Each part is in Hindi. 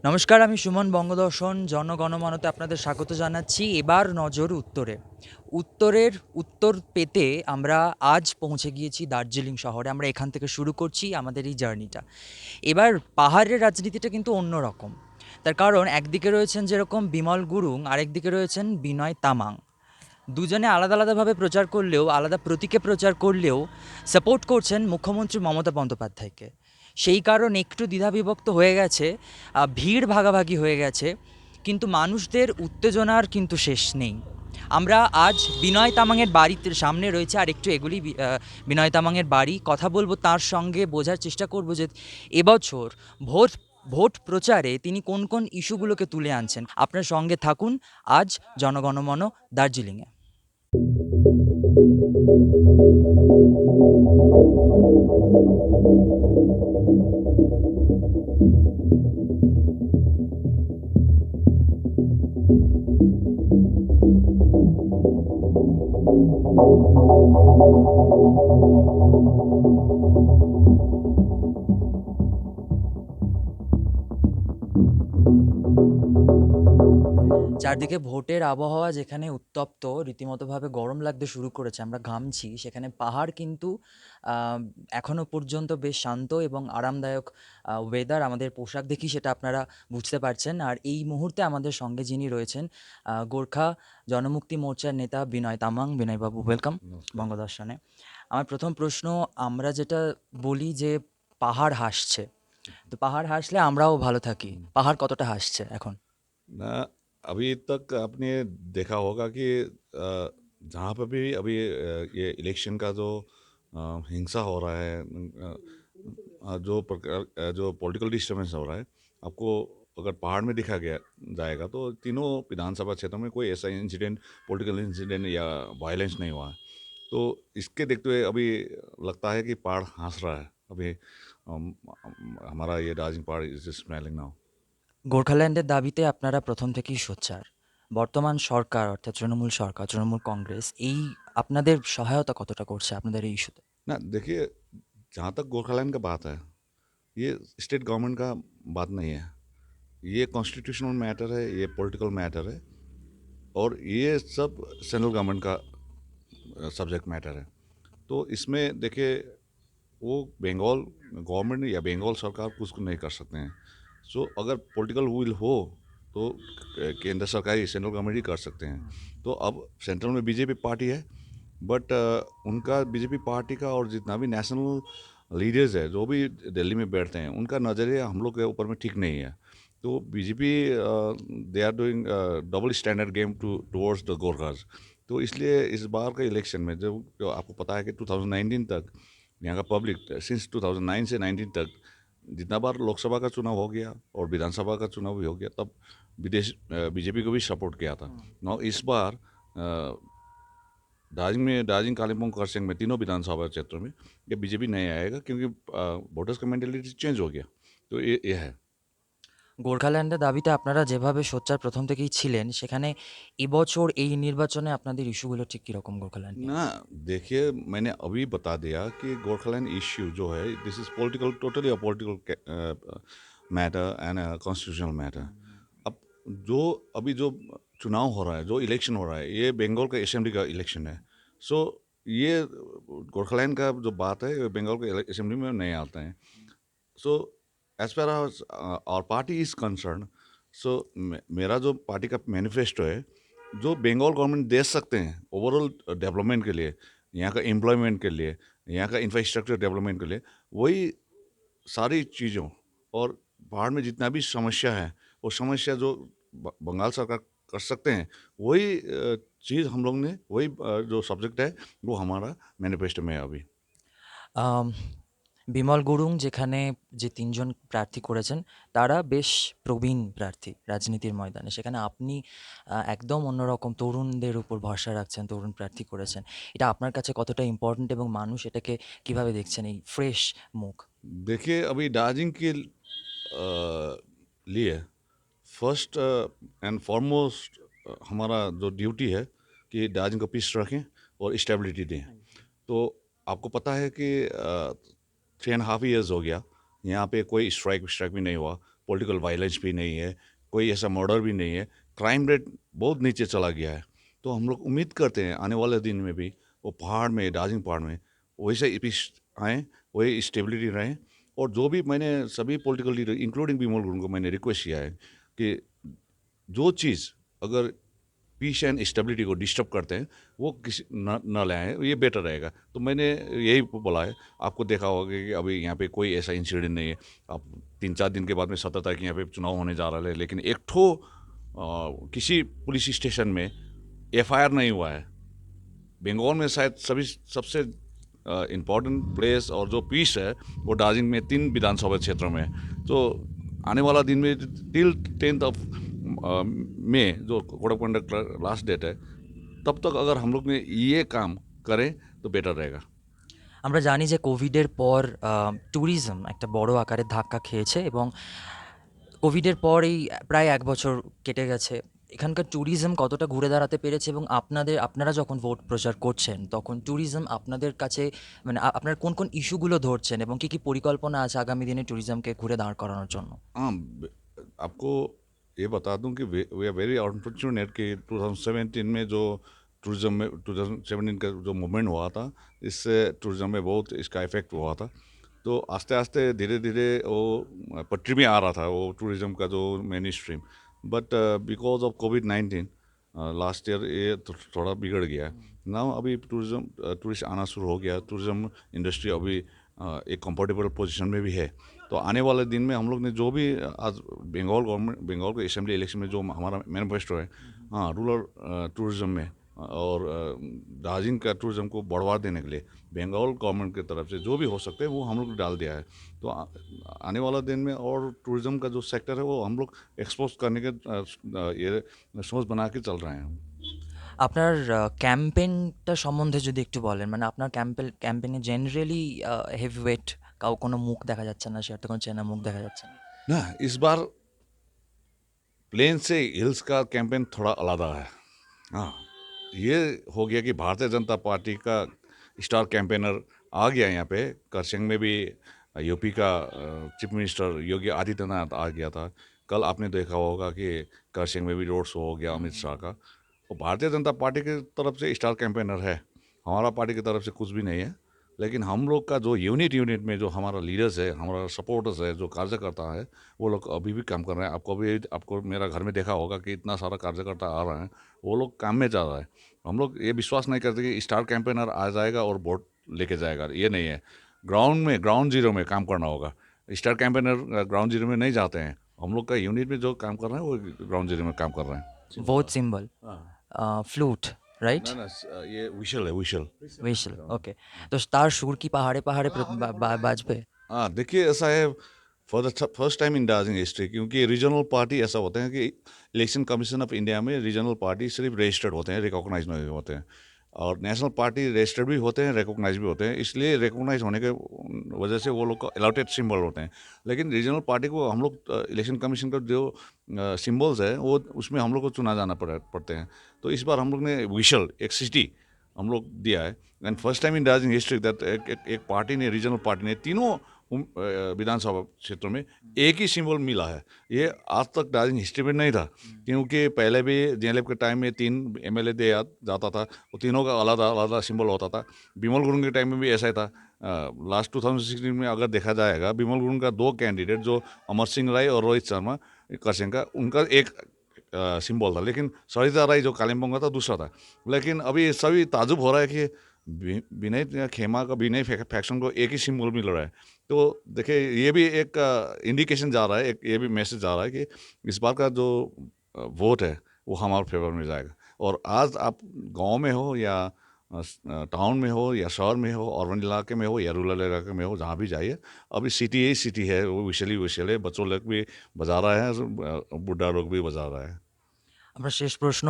নমস্কার, আমি সুমন বঙ্গদর্শন জনগণমনতে আপনাদের স্বাগত জানাচ্ছি। এবার নজর উত্তরে। উত্তরের উত্তর পেতে আমরা আজ পৌঁছে গিয়েছি দার্জিলিং শহরে। আমরা এখান থেকে শুরু করছি আমাদের এই জার্নিটা। এবার পাহাড়ের রাজনীতিটা কিন্তু অন্যরকম। তার কারণ একদিকে রয়েছেন যেরকম বিমল গুরুং, আরেকদিকে রয়েছেন বিনয় তামাং। দুজনে আলাদা আলাদাভাবে প্রচার করলেও, আলাদা প্রতীকে প্রচার করলেও সাপোর্ট করছেন মুখ্যমন্ত্রী মমতা বন্দ্যোপাধ্যায়কে। সেই কারণে একটু দ্বিধাবিভক্ত হয়ে গেছে, ভিড় ভাগাভাগি হয়ে গেছে, কিন্তু মানুষদের উত্তেজনার কিন্তু শেষ নেই। আমরা আজ বিনয় তামাংয়ের বাড়িতে সামনে রয়েছে, আর একটু এগুলি বিনয় তামাংয়ের বাড়ি, কথা বলবো তার সঙ্গে, বোঝার চেষ্টা করব যে এবছর ভোট ভোট প্রচারে তিনি কোন কোন ইস্যুগুলোকে তুলে আনছেন। আপনার সঙ্গে থাকুন আজ জনগণমন দার্জিলিংয়ে। চারদিকে ভোটের আবহাওয়া যেখানে উত্তপ্ত, রীতিমতোভাবে গরম লাগতে শুরু করেছে, আমরা ঘামছি, সেখানে পাহাড় কিন্তু এখনো পর্যন্ত বেশ শান্ত এবং আরামদায়ক ওয়েদার। আমাদের পোশাক দেখি সেটা আপনারা বুঝতে পারছেন। আর এই মুহূর্তে আমাদের সঙ্গে যিনি রয়েছেন, গোর্খা জনমুক্তি মোর্চার নেতা বিনয় তামাং। বিনয়বাবু, ওয়েলকাম নমস্কার। বঙ্গদর্শনে। আমার প্রথম প্রশ্ন, আমরা যেটা বলি যে পাহাড় হাসছে, তো পাহাড় হাসলে আমরাও ভালো থাকি, हुँ। পাহাড় কতটা হাসছে এখন? ना अभी तक आपने देखा होगा कि जहाँ पे भी अभी ये इलेक्शन का जो हिंसा हो रहा है, जो प्रकार जो पॉलिटिकल डिस्टर्बेंस हो रहा है, आपको अगर पहाड़ में दिखा गया जाएगा तो तीनों विधानसभा क्षेत्रों में कोई ऐसा इंसिडेंट, पॉलिटिकल इंसिडेंट या वायलेंस नहीं हुआ है। तो इसके देखते हुए अभी लगता है कि पहाड़ हँस रहा है। अभी हमारा ये दार्जिलिंग पहाड़ इज़ स्माइलिंग नाउ। গোর্খাল্যান্ডের দাবিতে আপনারা প্রথম থেকেই সোচ্চার। বর্তমান সরকার অর্থাৎ তৃণমূল সরকার, তৃণমূল কংগ্রেস এই আপনাদের সহায়তা কতটা করছে আপনাদের এই ইস্যুতে? ना देखिए, जहाँ तक गोरखालैंड का बात है, ये स्टेट गवर्नमेंट का बात नहीं है। ये कॉन्स्टिट्यूशनल मैटर है, ये पॉलिटिकल मैटर है और ये सब सेंट्रल गवर्नमेंट का सब्जेक्ट मैटर है। तो इसमें देखिए, वो बंगाल गवर्नमेंट या बंगाल सरकार कुछ नहीं कर सकते हैं। सो अगर पॉलिटिकल विल हो तो केंद्र सरकार ही, सेंट्रल गवर्नमेंट ही कर सकते हैं। तो अब सेंट्रल में बीजेपी पार्टी है, बट उनका बीजेपी पार्टी का और जितना भी नेशनल लीडर्स है जो भी दिल्ली में बैठते हैं, उनका नज़रिया हम लोग के ऊपर में ठीक नहीं है। तो BJP they are doing double standard game towards the Gorkhas. तो इसलिए इस बार का इलेक्शन में जो आपको पता है कि 2019 तक यहाँ का पब्लिक, सिंस 2009 से 19 तक जितना बार लोकसभा का चुनाव हो गया और विधानसभा का चुनाव भी हो गया, तब विदेश बीजेपी को भी सपोर्ट किया था। नौ इस बार दार्जिलिंग, कालिम्पोंग, खरसाङ में तीनों विधानसभा क्षेत्रों में ये बीजेपी नहीं आएगा, क्योंकि वोटर्स का मेंटालिटी चेंज हो गया। तो ये है। গোর্খাল্যান্ডের দাবিতে আপনারা যেভাবে সোচ্চার প্রথম থেকেই ছিলেন, সেখানে এবছর এই নির্বাচনে আপনাদের ইস্যুগুলো ঠিক কীরকম গোর্খাল্যান্ড নিয়ে? ना देखिए, मैंने अभी बता दिया कि गोरखालैंड इश्यू जो है, this is political, totally a political matter and constitutional matter. अब जो अभी जो चुनाव हो रहा है, जो इलेक्शन हो रहा है, ये बंगाल का असेंबली का इलेक्शन है। सो ये गोरखालैंड का जो बात है, ये बंगाल के असेंबली में नहीं आता है। So as per our party is concern, so मेरा जो पार्टी का मैनिफेस्टो है, जो बंगाल गवर्नमेंट दे सकते हैं ओवरऑल डेवलपमेंट के लिए, यहाँ का एम्प्लॉयमेंट के लिए, यहाँ का इंफ्रास्ट्रक्चर डेवलपमेंट के लिए, वही सारी चीज़ों और पहाड़ में जितना भी समस्या है, वो समस्या जो बंगाल सरकार कर सकते हैं, वही चीज़ हम लोग ने, वही जो सब्जेक्ट है, वो हमारा मैनिफेस्टो में है अभी। আম, বিমল গুরুং, যেখানে যে তিনজন প্রার্থী করেছেন তারা বেশ প্রবীণ প্রার্থী রাজনীতির ময়দানে, সেখানে আপনি একদম অন্যরকম তরুণদের উপর ভরসা রাখছেন, তরুণ প্রার্থী করেছেন। এটা আপনার কাছে কতটা ইম্পর্ট্যান্ট এবং মানুষ এটাকে কিভাবে দেখছেন, এই ফ্রেশ মুখ? देखिए, अभी दार्जिलिंग के लिए फर्स्ट एंड फॉरमोस्ट हमारा जो ड्यूटी है कि दार्जिलिंग को पीस रखें और स्टेबिलिटी दें। तो आपको पता है कि 3.5 ईयर्स हो गया, यहाँ पे कोई स्ट्राइक भी नहीं हुआ। पॉलिटिकल वायलेंस भी नहीं है, कोई ऐसा मर्डर भी नहीं है, क्राइम रेट बहुत नीचे चला गया है। तो हम लोग उम्मीद करते हैं आने वाले दिन में भी वो पहाड़ में, दार्जिलिंग पहाड़ में वैसे पीस आए, वही स्टेबिलिटी रहे। और जो भी मैंने सभी political leader including Bimal Gurung को मैंने रिक्वेस्ट किया है कि जो चीज़ अगर पीस एंड स्टेबिलिटी को डिस्टर्ब करते हैं वो किसी न लाएं, ये बेटर रहेगा। तो मैंने यही बोला है। आपको देखा होगा कि अभी यहाँ पे कोई ऐसा इंसिडेंट नहीं है। आप 3-4 दिन के बाद में 17 तारीख यहाँ पे चुनाव होने जा रहा है, लेकिन एक ठो किसी पुलिस स्टेशन में एफआईआर नहीं हुआ है। बंगाल में शायद सभी सबसे इम्पोर्टेंट प्लेस और जो पीस है वो दार्जिलिंग में 3 विधानसभा क्षेत्रों में है। तो आने वाला दिन में टिल 10th ऑफ मई जो code of conduct last date है, तब तक अगर हम लोग ने ये काम करें तो बेटर रहेगा। আমরা জানি যে কোভিডের পর ট্যুরিজম একটা বড় আকারে ধাক্কা খেয়েছে এবং কোভিডের পর এই প্রায় ১ বছর কেটে গেছে। এখানকার ট্যুরিজম কতটা ঘুরে দাঁড়াতে পেরেছে এবং আপনারা যখন ভোট প্রচার করছেন তখন ট্যুরিজম আপনাদের কাছে মানে আপনারা কোন, কোন ইস্যুগুলো ধরছেন এবং কী, কী পরিকল্পনা আছে আগামী দিনে ট্যুরিজমকে ঘুরে দাঁড় করানোর জন্য? हाँ, आपको ये बता दूं कि वी आर वेरी अनफॉर्चुनेट कि 2017 में जो टूरिज्म में 2017 का जो मूवमेंट हुआ था, इससे टूरिज्म में बहुत इसका इफेक्ट हुआ था। तो आस्ते आस्ते धीरे धीरे वो पटरी में आ रहा था वो टूरिज्म का जो main stream. But because of covid last year ये थोड़ा बिगड़ गया। नाउ अभी टूरिस्ट आना शुरू हो गया। टूरिज्म इंडस्ट्री अभी एक कंफर्टेबल पोजीशन में भी है। तो आने वाले दिन में हम लोग ने जो भी आज बंगाल के असेंबली इलेक्शन में जो हमारा मैनिफेस्टो है, हाँ, रूरल टूरिज्म में और दार्जिलिंग का टूरिज्म को बढ़ावा देने के लिए बंगाल गवर्नमेंट की तरफ से जो भी हो सकते हैं वो हम लोग डाल दिया है। तो आने वाला दिन में और टूरिज्म का जो सेक्टर है वो हम लोग एक्सपोज करने के ये सोच बना के चल रहे हैं। আপনার ক্যাম্পেইনটা সম্বন্ধে যদি একটু বলেন, মানে আপনার ক্যাম্পেইনে জেনারেলি হেভিওয়েট কোনো মুখ দেখা যাচ্ছে না, সে একটা কোনো চেনা মুখ দেখা যাচ্ছে না। ना, इस बार प्लेन से हिल्स का कैंपेन थोड़ा अलग है। हाँ, ये हो गया कि भारतीय जनता पार्टी का स्टार कैंपेनर आ गया यहाँ पे। करसंग में भी यूपी का चीफ मिनिस्टर योगी आदित्यनाथ आ गया था। कल आपने देखा होगा कि करसंग में भी रोड शो हो गया अमित शाह का। वो भारतीय जनता पार्टी की तरफ से स्टार कैंपेनर है, हमारा पार्टी की तरफ से कुछ भी नहीं है। लेकिन हम लोग का जो यूनिट में जो हमारा लीडर्स है, हमारा सपोर्टर्स है, जो कार्यकर्ता है, वो लोग अभी भी काम कर रहे हैं। आपको मेरा घर में देखा होगा कि इतना सारा कार्यकर्ता आ रहा है, वो लोग काम में जा रहा है। हम लोग ये विश्वास नहीं करते कि स्टार कैंपेनर आ जाएगा और वोट लेके जाएगा, ये नहीं है। ग्राउंड जीरो में काम करना होगा। स्टार कैंपेनर ग्राउंड जीरो में नहीं जाते हैं। हम लोग का यूनिट में जो काम कर रहे हैं वो ग्राउंड जीरो में काम कर रहे हैं। Vote symbol flute, right? ना ना, ये विशल है, विशल। হুইসেল, ওকে। তো তার সুর কি পাহাড়ে পাহাড়ে বাজবে? हाँ, देखिए ऐसा है, for the first time in Darjeeling history, क्योंकि रीजनल पार्टी ऐसा होते हैं कि इलेक्शन कमीशन ऑफ इंडिया में रीजनल पार्टी सिर्फ रजिस्टर्ड होते हैं, रिकॉग्नाइज नहीं होते हैं। और नेशनल पार्टी रजिस्टर्ड भी होते हैं, रिकॉग्नाइज भी होते हैं। इसलिए रिकॉग्नाइज होने के वजह से वो लोग का अलॉटेड सिंबल होते हैं। लेकिन रीजनल पार्टी को हम लोग इलेक्शन कमीशन का जो सिंबल्स है वो उसमें हम लोग को चुना जाना पड़ते हैं। तो इस बार हम लोग ने विशल एक सिटी हम लोग दिया है। And first time in Darjeeling history that एक पार्टी ने, रीजनल पार्टी ने तीनों विधानसभा क्षेत्रों में एक ही सिंबल मिला है। ये आज तक दार्जिलिंग हिस्ट्री में नहीं था, क्योंकि पहले भी जेएलएफ के टाइम में 3 एमएलए दिया जाता था, वो तीनों का अलग अलग सिंबल होता था। बिमल गुरुंग के टाइम में भी ऐसा ही था। लास्ट 2016 में अगर देखा जाएगा, बिमल गुरुंग का 2 कैंडिडेट जो अमर सिंह राय और रोहित शर्मा करसेंग का, उनका एक सिंबल था। लेकिन सरिता राय जो कालिम्पोंग का था दूसरा था। लेकिन अभी सभी ताजुब हो रहा है कि विनय खेमा का, विनय फैक्शन को एक ही सिंबल मिल रहा है। तो देखिए ये भी एक इंडिकेशन जा रहा है, एक ये भी मैसेज जा रहा है कि इस बार का जो वोट है वो हमारे फेवर में जाएगा। और आज आप गांव में हो या टाउन में हो या शहर में हो, अर्बन इलाके में हो या रूरल इलाके में हो, जहाँ भी जाइए, अभी सिटी यही सिटी है। वो विशल है, बच्चों लोग भी बजा रहा है, बुढ़ा लोग भी बजा रहा है। আমরা শেষ প্রশ্ন,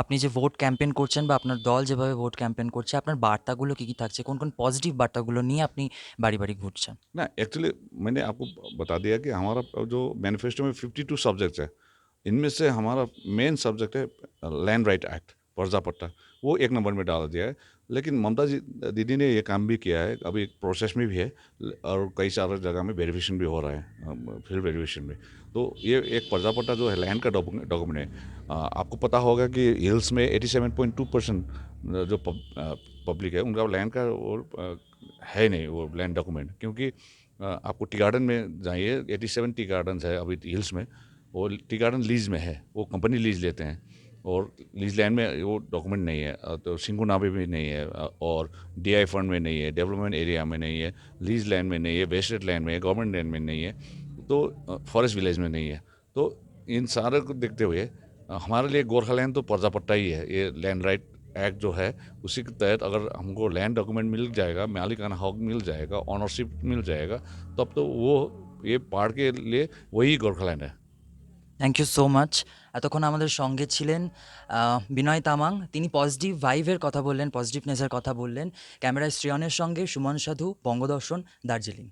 আপনি যে ভোট ক্যাম্পেইন করছেন বা আপনার দল যেভাবে ভোট ক্যাম্পেইন করছে, আপনার বার্তাগুলো কী কী থাকছে? কোন কোন পজিটিভ বার্তাগুলো নিয়ে আপনি বাড়ি বাড়ি ঘুরছেন? ना, एक्चुअली मैंने आपको बता दिया कि हमारा जो मैनिफेस्टो में 52 सब्जेक्ट्स है, इनमें से हमारा मेन सब्जेक्ट है लैंड राइट एक्ट, पर्जा पट्टा, वो 1 नंबर में डाल दिया है। लेकिन ममता जी दीदी ने ये काम भी किया है, अभी प्रोसेस में भी है और कई सारे जगह में वेरिफिकेशन भी हो रहा है, फील्ड वेरिफिकेशन में। तो ये एक पर्जा पट्टा जो है लैंड का डॉक्यूमेंट है। आपको पता होगा कि हिल्स में 87.2% जो पब्लिक है उनका लैंड का वो है नहीं, वो लैंड डॉक्यूमेंट। क्योंकि आपको टी गार्डन में जाइए, 87 टी गार्डन है अभी हिल्स में, वो टी गार्डन लीज में है, वो कंपनी लीज लेते हैं और लीज लैंड में वो डॉक्यूमेंट नहीं है। तो सिंगू नाबे में नहीं है, और डीआई फंड में नहीं है, डेवलपमेंट एरिया में नहीं है, लीज लैंड में नहीं है, वेस्टेड लैंड में है, गवर्नमेंट लैंड में नहीं है, तो फॉरेस्ट विलेज में नहीं है। तो इन सारे को देखते हुए हमारे लिए गोरखालैंड तो पर्जा पट्टा ही है। ये लैंड राइट एक्ट जो है उसी के तहत अगर हमको लैंड डॉक्यूमेंट मिल जाएगा, मालिकाना हक मिल जाएगा, ऑनरशिप मिल जाएगा, तब तो वो ये पहाड़ के लिए वही गोरखालैंड है। Thank you so much. এতক্ষণ আমাদের সঙ্গে ছিলেন বিনয় তামাং, তিনি পজিটিভ ভাইভের কথা বললেন, পজিটিভনেসের কথা বললেন। ক্যামেরায় শ্রেয়নের সঙ্গে সুমন সাধু, বঙ্গদর্শন, দার্জিলিং।